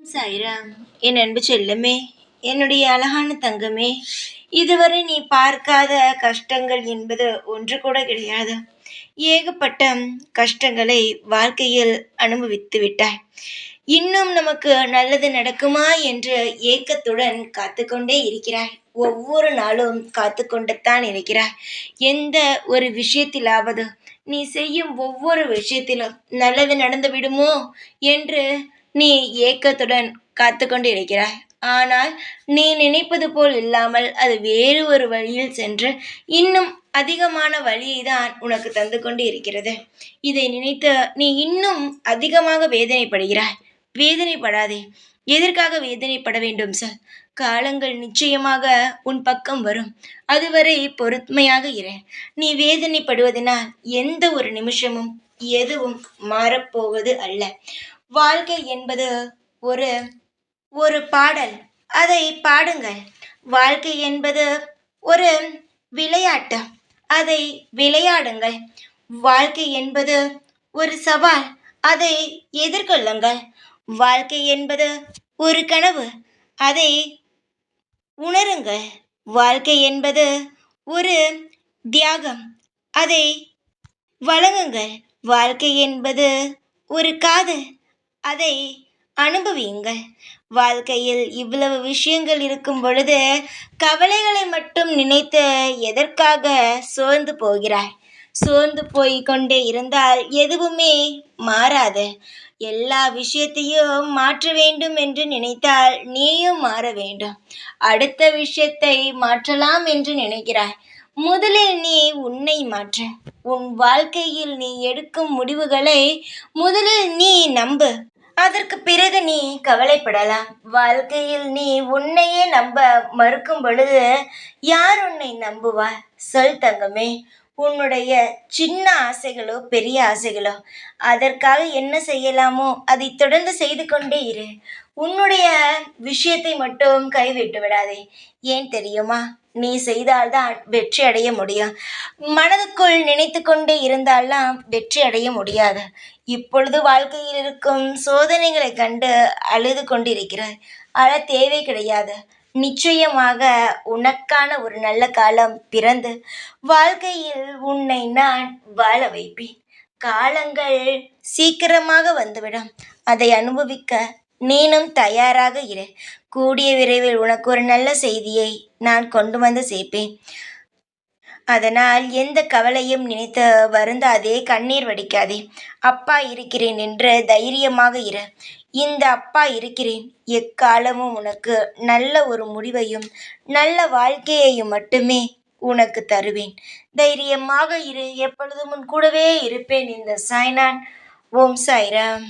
சாய்ராம், என் அன்பு செல்லமே, என்னுடைய அழகான தங்கமே, இதுவரை நீ பார்க்காத கஷ்டங்கள் என்பது ஒன்று கூட கிடையாது. ஏகப்பட்ட கஷ்டங்களை வாழ்க்கையில் அனுபவித்து விட்டாய். இன்னும் நமக்கு நல்லது நடக்குமா என்று ஏக்கத்துடன் காத்துக்கொண்டே இருக்கிறாய். ஒவ்வொரு நாளும் காத்து கொண்டுத்தான் இருக்கிறாய். எந்த ஒரு விஷயத்திலாவது நீ செய்யும் ஒவ்வொரு விஷயத்திலும் நல்லது நடந்து விடுமோ என்று நீ ஏக்கத்துடன் காத்து கொண்டு இருக்கிறாய். ஆனால் நீ நினைப்பது போல் இல்லாமல் அது வேறு ஒரு வழியில் சென்று இன்னும் அதிகமான வழியை தான் உனக்கு தந்து கொண்டு இருக்கிறது. இதை நினைத்து நீ இன்னும் அதிகமாக வேதனைப்படுகிறாய். வேதனைப்படாதே. எதற்காக வேதனைப்பட வேண்டும் சார்? காலங்கள் நிச்சயமாக உன் பக்கம் வரும். அதுவரை பொறுமையாக இரு. நீ வேதனைப்படுவதனால் எந்த ஒரு நிமிஷமும் எதுவும் மாறப்போவது அல்ல. வாழ்க்கை என்பது ஒரு ஒரு பாடல். அதை பாடுங்கள். வாழ்க்கை என்பது ஒரு விளையாட்டு. அதை விளையாடுங்கள். வாழ்க்கை என்பது ஒரு சவால். அதை எதிர்கொள்ளுங்கள். வாழ்க்கை என்பது ஒரு கனவு. அதை உணருங்கள். வாழ்க்கை என்பது ஒரு தியாகம். அதை வழங்குங்கள். வாழ்க்கை என்பது ஒரு காதல். அதை அனுபவியுங்கள். வாழ்க்கையில் இவ்வளவு விஷயங்கள் இருக்கும் பொழுது கவலைகளை மட்டும் நினைத்து எதற்காக சோர்ந்து போகிறாய்? சோர்ந்து போய் கொண்டே இருந்தால் எதுவுமே மாறாது. எல்லா விஷயத்தையும் மாற்ற வேண்டும் என்று நினைத்தால் நீயும் மாற வேண்டும். அடுத்த விஷயத்தை மாற்றலாம் என்று நினைக்கிறாய். முதலில் நீ உன்னை மாற்று. உன் வாழ்க்கையில் நீ எடுக்கும் முடிவுகளை முதலில் நீ நம்பு. அதற்கு பிறகு நீ கவலைப்படலாம். வாழ்க்கையில் நீ உன்னையே நம்ப மறுக்கும் பொழுது யார் உன்னை நம்புவார்? சொல் தங்கமே. உன்னுடைய சின்ன ஆசைகளோ பெரிய ஆசைகளோ அதற்காக என்ன செய்யலாமோ அதை தொடர்ந்து செய்து கொண்டே இரு. உன்னுடைய விஷயத்தை மட்டும் கைவிட்டு விடாதே. ஏன் தெரியுமா? நீ செய்தால்தான் வெற்றி அடைய முடியும். மனதுக்குள் நினைத்து கொண்டே இருந்தால்லாம் வெற்றி அடைய முடியாது. இப்பொழுது வாழ்க்கையில் இருக்கும் சோதனைகளை கண்டு அழுது கொண்டிருக்கிறாய். அழ தேவை கிடையாது. நிச்சயமாக உனக்கான ஒரு நல்ல காலம் பிறந்து வாழ்க்கையில் உன்னை நான் வாழ வைப்பேன். காலங்கள் சீக்கிரமாக வந்துவிடும். அதை அனுபவிக்க நீனும் தயாராக இரு. கூடிய விரைவில் உனக்கு ஒரு நல்ல செய்தியை நான் கொண்டு வந்து சேர்ப்பேன். அதனால் எந்த கவலையும் நினைத்து வருந்தாதே, கண்ணீர் வடிக்காதே. அப்பா இருக்கிறேன் என்று தைரியமாக இரு. இந்த அப்பா இருக்கிறேன் எக்காலமும் உனக்கு நல்ல ஒரு முடிவையும் நல்ல வாழ்க்கையையும் மட்டுமே உனக்கு தருவேன். தைரியமாக இரு. எப்பொழுதும் உன் கூடவே இருப்பேன். இந்த சாய்நான். ஓம் சாய்ராம்.